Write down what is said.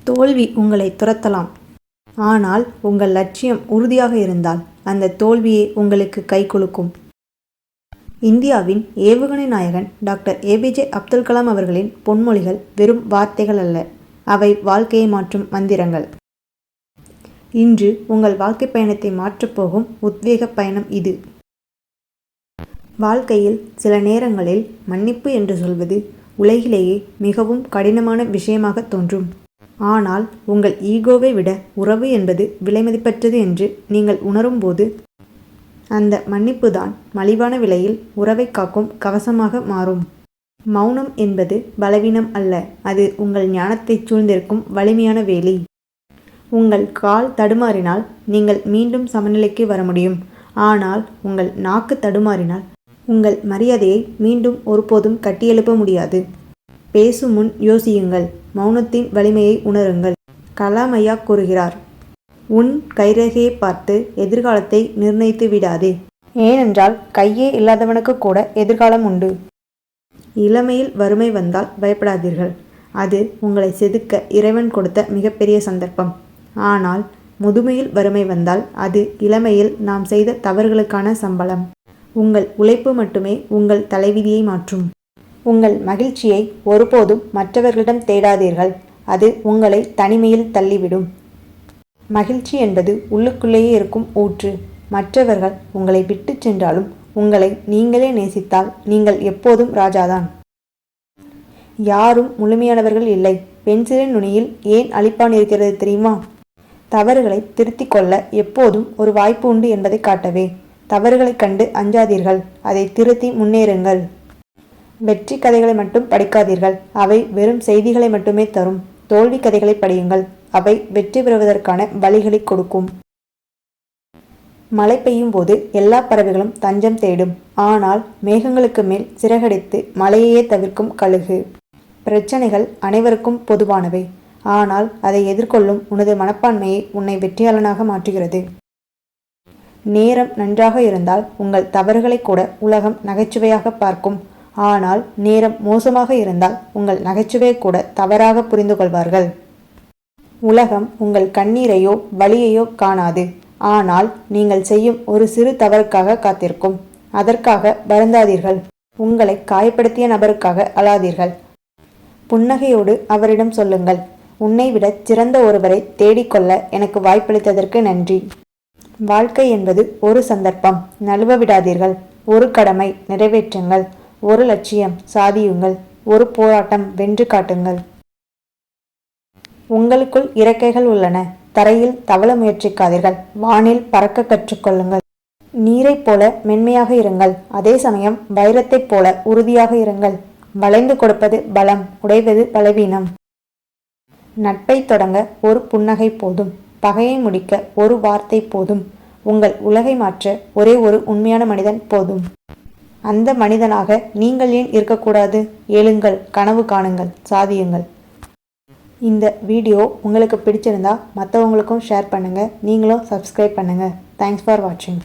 தோல்வி உங்களை துரத்தலாம். ஆனால் உங்கள் லட்சியம் உறுதியாக இருந்தால் அந்த தோல்வியே உங்களுக்கு கை கொடுக்கும். இந்தியாவின் ஏவுகணை நாயகன் டாக்டர் ஏபிஜே அப்துல் கலாம் அவர்களின் பொன்மொழிகள் வெறும் வார்த்தைகள் அல்ல, அவை வாழ்க்கையை மாற்றும் மந்திரங்கள். இன்று உங்கள் வாழ்க்கை பயணத்தை மாற்றப்போகும் உத்வேக பயணம் இது. வாழ்க்கையில் சில நேரங்களில் மன்னிப்பு என்று சொல்வது உலகிலேயே மிகவும் கடினமான விஷயமாக தோன்றும். ஆனால் உங்கள் ஈகோவை விட உறவு என்பது விலைமதிப்பற்றது என்று நீங்கள் உணரும்போது அந்த மன்னிப்பு தான் மலிவான விலையில் உறவை காக்கும் கவசமாக மாறும். மௌனம் என்பது பலவீனம் அல்ல, அது உங்கள் ஞானத்தை சூழ்ந்திருக்கும் வலிமையான வேலி. உங்கள் கால் தடுமாறினால் நீங்கள் மீண்டும் சமநிலைக்கு வர முடியும். ஆனால் உங்கள் நாக்கு தடுமாறினால் உங்கள் மரியாதையை மீண்டும் ஒருபோதும் கட்டியெழுப்ப முடியாது. பேசும் முன் யோசியுங்கள், மௌனத்தின் வலிமையை உணருங்கள். கலாம் ஐயா கூறுகிறார், உன் கைரேகையை பார்த்து எதிர்காலத்தை நிர்ணயித்து விடாதே. ஏனென்றால் கையே இல்லாதவனுக்கு கூட எதிர்காலம் உண்டு. இளமையில் வறுமை வந்தால் பயப்படாதீர்கள், அது உங்களை செதுக்க இறைவன் கொடுத்த மிகப்பெரிய சந்தர்ப்பம். ஆனால் முதுமையில் வறுமை வந்தால் அது இளமையில் நாம் செய்த தவறுகளுக்கான சம்பளம். உங்கள் உழைப்பு மட்டுமே உங்கள் தலைவிதியை மாற்றும். உங்கள் மகிழ்ச்சியை ஒருபோதும் மற்றவர்களிடம் தேடாதீர்கள், அது உங்களை தனிமையில் தள்ளிவிடும். மகிழ்ச்சி என்பது உள்ளுக்குள்ளேயே இருக்கும் ஊற்று. மற்றவர்கள் உங்களை விட்டு சென்றாலும் உங்களை நீங்களே நேசித்தால் நீங்கள் எப்போதும் ராஜாதான். யாரும் முழுமையானவர்கள் இல்லை. பென்சிலின் நுனியில் ஏன் அழிப்பான் இருக்கிறது தெரியுமா? தவறுகளை திருத்திக் கொள்ள எப்போதும் ஒரு வாய்ப்பு உண்டு என்பதை காட்டவே. தவறுகளை கண்டு அஞ்சாதீர்கள், அதை திருத்தி முன்னேறுங்கள். வெற்றி கதைகளை மட்டும் படிக்காதீர்கள், அவை வெறும் செய்திகளை மட்டுமே தரும். தோல்வி கதைகளை படியுங்கள், அவை வெற்றி பெறுவதற்கான வழிகளை கொடுக்கும். மழை பெய்யும் போது எல்லா பறவைகளும் தஞ்சம் தேடும். ஆனால் மேகங்களுக்கு மேல் சிறகடித்து மழையையே தவிர்க்கும் கழுகு. பிரச்சனைகள் அனைவருக்கும் பொதுவானவை, ஆனால் அதை எதிர்கொள்ளும் உனது மனப்பான்மையை உன்னை வெற்றியாளனாக மாற்றுகிறது. நேரம் நன்றாக இருந்தால் உங்கள் தவறுகளை கூட உலகம் நகைச்சுவையாக பார்க்கும். ஆனால் நேரம் மோசமாக இருந்தால் உங்கள் நகைச்சுவை கூட தவறாக புரிந்து கொள்வார்கள். உலகம் உங்கள் கண்ணீரையோ வலியையோ காணாது, ஆனால் நீங்கள் செய்யும் ஒரு சிறு தவறுக்காக காத்திருக்கும். அதற்காக வருந்தாதீர்கள். உங்களை காயப்படுத்திய நபருக்காக அழாதீர்கள். புன்னகையோடு அவரிடம் சொல்லுங்கள், உன்னை விட சிறந்த ஒருவரை தேடிக்கொள்ள எனக்கு வாய்ப்பளித்ததற்கு நன்றி. வாழ்க்கை என்பது ஒரு சந்தர்ப்பம், நழுவ விடாதீர்கள். ஒரு கடமை நிறைவேற்றுங்கள், ஒரு லட்சியம் சாதியுங்கள், ஒரு போராட்டம் வென்று காட்டுங்கள். உங்களுக்குள் இறக்கைகள் உள்ளன, தரையில் தவள முயற்சிக்காதீர்கள், வானில் பறக்க கற்றுக்கொள்ளுங்கள். நீரைப் போல மென்மையாக இருங்கள், அதே சமயம் வைரத்தைப் போல உறுதியாக இருங்கள். வளைந்து கொடுப்பது பலம், உடைவது பலவீனம். நட்பை தொடங்க ஒரு புன்னகை போதும், பகையை முடிக்க ஒரு வார்த்தை போதும். உங்கள் உலகை மாற்ற ஒரே ஒரு உண்மையான மனிதன் போதும். அந்த மனிதனாக நீங்கள் ஏன் இருக்கக்கூடாது? எழுங்கள், கனவு காணுங்கள், சாதியுங்கள். இந்த வீடியோ உங்களுக்கு பிடிச்சிருந்தா மற்றவங்களுக்கும் ஷேர் பண்ணுங்கள். நீங்களும் சப்ஸ்கிரைப் பண்ணுங்கள். தேங்க்ஸ் ஃபார் வாட்சிங்.